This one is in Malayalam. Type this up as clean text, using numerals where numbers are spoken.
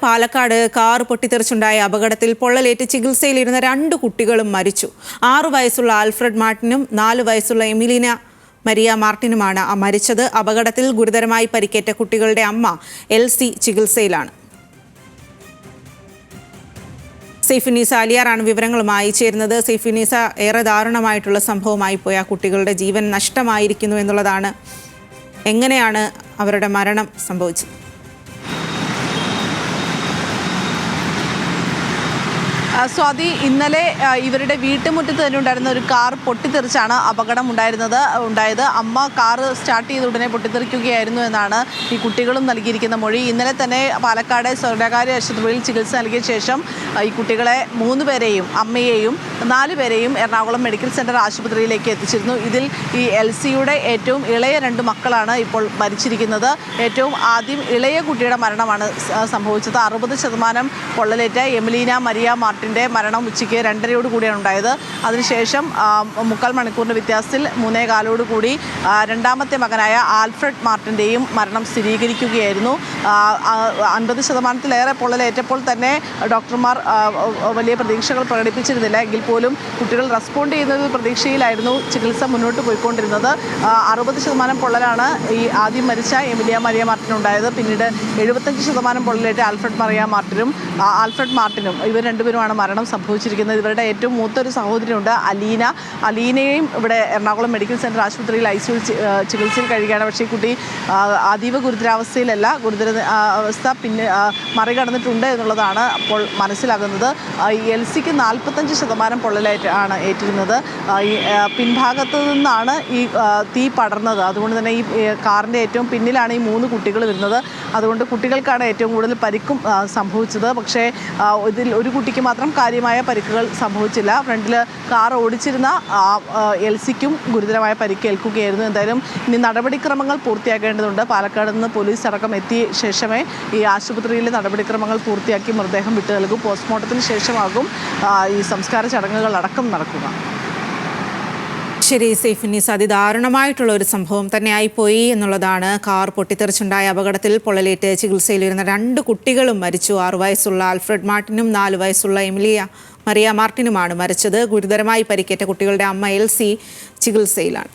പാലക്കാട് കാർ പൊട്ടിത്തെറിച്ചുണ്ടായ അപകടത്തിൽ പൊള്ളലേറ്റ് ചികിത്സയിലിരുന്ന 2 കുട്ടികളും മരിച്ചു. 6 വയസ്സുള്ള ആൽഫ്രഡ് മാർട്ടിനും 4 വയസ്സുള്ള എമിലീന മരിയ മാർട്ടിനുമാണ് മരിച്ചത്. അപകടത്തിൽ ഗുരുതരമായി പരിക്കേറ്റ കുട്ടികളുടെ അമ്മ എൽസി ചികിത്സയിലാണ്. സൈഫുന്നീസ അലിയാറാണ് വിവരങ്ങളുമായി ചേരുന്നത്. സൈഫുന്നീസ, ഏറെ ദാരുണമായിട്ടുള്ള സംഭവമായി പോയ കുട്ടികളുടെ ജീവൻ നഷ്ടമായിരിക്കുന്നു എന്നുള്ളതാണ്. എങ്ങനെയാണ് അവരുടെ മരണം സംഭവിച്ചത്? സ്വാതി, ഇന്നലെ ഇവരുടെ വീട്ടുമുറ്റത്ത് തന്നെ ഉണ്ടായിരുന്ന ഒരു കാർ പൊട്ടിത്തെറിച്ചാണ് അപകടം ഉണ്ടായത്. അമ്മ കാർ സ്റ്റാർട്ട് ചെയ്ത ഉടനെ പൊട്ടിത്തെറിക്കുകയായിരുന്നു എന്നാണ് ഈ കുട്ടികളും നൽകിയിരിക്കുന്ന മൊഴി. ഇന്നലെ തന്നെ പാലക്കാട് സ്വകാര്യ ആശുപത്രിയിൽ ചികിത്സ നൽകിയ ശേഷം ഈ കുട്ടികളെ 3 പേരെയും അമ്മയെയും 4 പേരെയും എറണാകുളം മെഡിക്കൽ സെൻറ്റർ ആശുപത്രിയിലേക്ക് എത്തിച്ചിരുന്നു. ഇതിൽ ഈ എൽസിയുടെ ഏറ്റവും ഇളയ 2 മക്കളാണ് ഇപ്പോൾ മരിച്ചിരിക്കുന്നത്. ഏറ്റവും ആദ്യം ഇളയ കുട്ടിയുടെ മരണമാണ് സംഭവിച്ചത്. 60% പൊള്ളലേറ്റ എമിലീന മരിയ മാർട്ടിൻ മരണം ഉച്ചയ്ക്ക് 2:30 കൂടിയാണ് ഉണ്ടായത്. അതിനുശേഷം 3/4 മണിക്കൂറിൻ്റെ വ്യത്യാസത്തിൽ 3:15 കൂടി രണ്ടാമത്തെ മകനായ ആൽഫ്രഡ് മാർട്ടിൻ്റെയും മരണം സ്ഥിരീകരിക്കുകയായിരുന്നു. 50%-ലേറെ പൊള്ളലേറ്റപ്പോൾ തന്നെ ഡോക്ടർമാർ വലിയ പ്രതീക്ഷകൾ പ്രകടിപ്പിച്ചിരുന്നില്ല. എങ്കിൽ പോലും കുട്ടികൾ റെസ്പോണ്ട് ചെയ്യുന്ന പ്രതീക്ഷയിലായിരുന്നു ചികിത്സ മുന്നോട്ട് പോയിക്കൊണ്ടിരുന്നത്. 60% പൊള്ളലാണ് ഈ ആദ്യം മരിച്ച എമിലിയ മരിയ മാർട്ടിനുണ്ടായത്. പിന്നീട് 75% പൊള്ളലേറ്റ ആൽഫ്രഡ് മാർട്ടിനും ഇവർ രണ്ടുപേരുമാണ് മരണം സംഭവിച്ചിരിക്കുന്നത്. ഇവരുടെ ഏറ്റവും മൂത്തൊരു സഹോദരിയുണ്ട്, അലീനയും ഇവിടെ എറണാകുളം മെഡിക്കൽ സെൻറ്റർ ആശുപത്രിയിൽ ICU ചികിത്സയിൽ കഴിയുകയാണ്. പക്ഷേ ഈ കുട്ടി അതീവ ഗുരുതരാവസ്ഥയിലല്ല, അവസ്ഥ പിന്നെ മറികടന്നിട്ടുണ്ട് എന്നുള്ളതാണ് അപ്പോൾ മനസ്സിലാകുന്നത്. എൽസിക്ക് 45% പൊള്ളലേറ്റാണ് ഏറ്റിരുന്നത്. പിൻഭാഗത്ത് നിന്നാണ് ഈ തീ പടർന്നത്. അതുകൊണ്ട് തന്നെ ഈ കാറിൻ്റെ ഏറ്റവും പിന്നിലാണ് ഈ 3 കുട്ടികൾ വരുന്നത്. അതുകൊണ്ട് കുട്ടികൾക്കാണ് ഏറ്റവും കൂടുതൽ പരിക്കും സംഭവിച്ചത്. പക്ഷേ ഇതിൽ ഒരു കുട്ടിക്ക് മാത്രം കാര്യമായ പരിക്കുകൾ സംഭവിച്ചില്ല. ഫ്രണ്ടിൽ കാർ ഓടിച്ചിരുന്ന എൽസിക്കും ഗുരുതരമായ പരിക്കേൽക്കുകയായിരുന്നു. എന്തായാലും ഇനി നടപടിക്രമങ്ങൾ പൂർത്തിയാക്കേണ്ടതുണ്ട്. പാലക്കാട് നിന്ന് പോലീസ് അടക്കം എത്തിയ ശേഷമേ ഈ ആശുപത്രിയിലെ നടപടിക്രമങ്ങൾ പൂർത്തിയാക്കി മൃതദേഹം വിട്ടു നൽകും. പോസ്റ്റ്മോർട്ടത്തിന് ശേഷമാകും ഈ സംസ്കാര ചടങ്ങുകൾ അടക്കം നടക്കുക. ശരി സൈഫുന്നീസ, അതിദാരുണമായിട്ടുള്ള ഒരു സംഭവം തന്നെയായിപ്പോയി എന്നുള്ളതാണ്. കാർ പൊട്ടിത്തെറിച്ചുണ്ടായ അപകടത്തിൽ പൊള്ളലേറ്റ് ചികിത്സയിലിരുന്ന 2 കുട്ടികളും മരിച്ചു. 6 വയസ്സുള്ള ആൽഫ്രഡ് മാർട്ടിനും 4 വയസ്സുള്ള എമിലിയ മരിയ മാർട്ടിനുമാണ് മരിച്ചത്. ഗുരുതരമായി പരിക്കേറ്റ കുട്ടികളുടെ അമ്മ എൽസി ചികിത്സയിലാണ്.